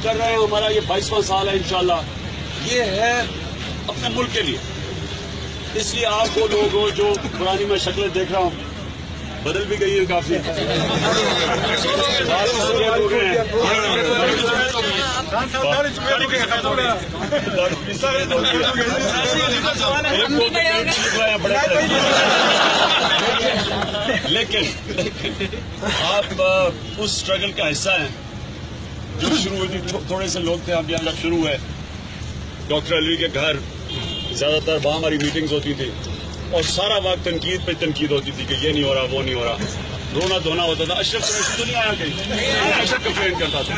कर रहे हैं। हमारा ये 22वां साल है इंशाल्लाह। ये है अपने मुल्क के लिए। इसलिए आप वो लोग हो जो पुरानी मैं शक्लें देख रहा हूँ, बदल भी गई है काफी। लेकिन आप उस स्ट्रगल का हिस्सा हैं जो शुरू हुई थी। थोड़े से लोग थे, हम यहाँ शुरू हुए। डॉक्टर अलवी के घर ज्यादातर वहां हमारी मीटिंग्स होती थी और सारा वक्त तनकीद पे तनकीद होती थी कि ये नहीं हो रहा, वो नहीं हो रहा, रोना धोना होता था। अशरफ कुरैशी तो नहीं आया कहीं, अशरफ कंप्लेन करता था।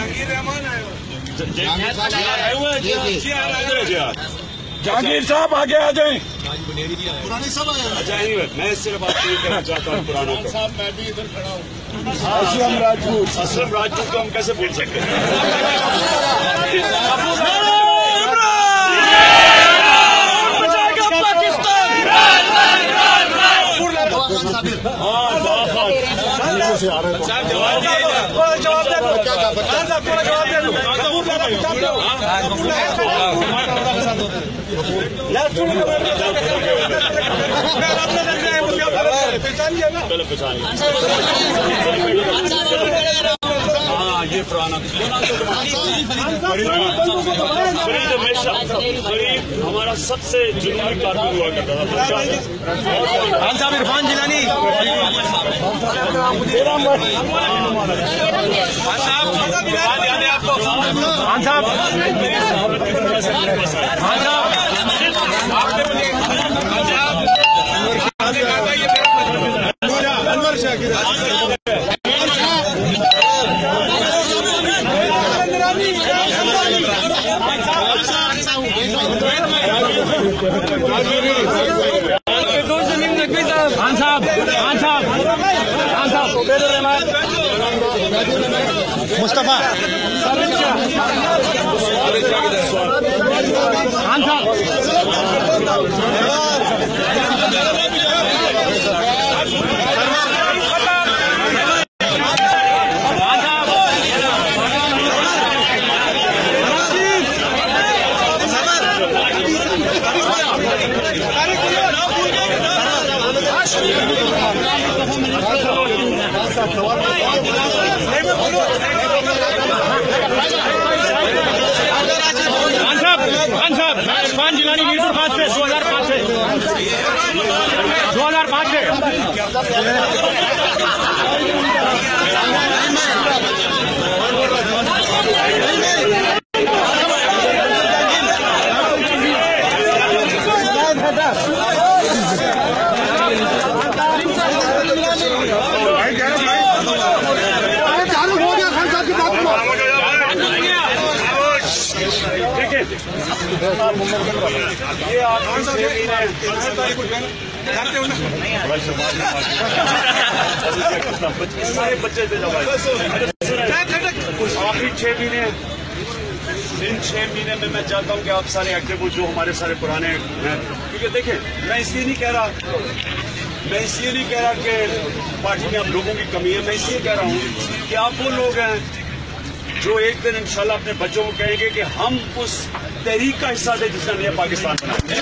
जहांगीर साहब आगे आ जाएं। अच्छा मैं सिर्फ आपको ये कहना चाहता हूँ पुराना साहब, मैं भी इधर खड़ा हूँ। असलम राजपूत को हम कैसे भूल सकते हैं? हाँ, ये पुराना फरीद हमारा सबसे जुनूनी कारकुन हुआ करता था। खान साहब, इरफान जिलानी, मुस्तफा खान साहब, इरफान जिलानी मीरपुर खास से 2005 से 2005 से ये आप सारे बच्चे थे आखिरी 6 महीने। इन 6 महीने में मैं चाहता हूँ कि आप सारे एक्टिव हो जो हमारे सारे पुराने हैं। क्योंकि देखें, मैं इसलिए नहीं कह रहा कि पार्टी में आप लोगों की कमी है। मैं इसलिए कह रहा हूँ कि आप वो लोग हैं जो एक दिन इंशाल्लाह अपने बच्चों को कहेंगे कि हम उस तहरीक का हिस्सा थे जिसने नया पाकिस्तान बनाया।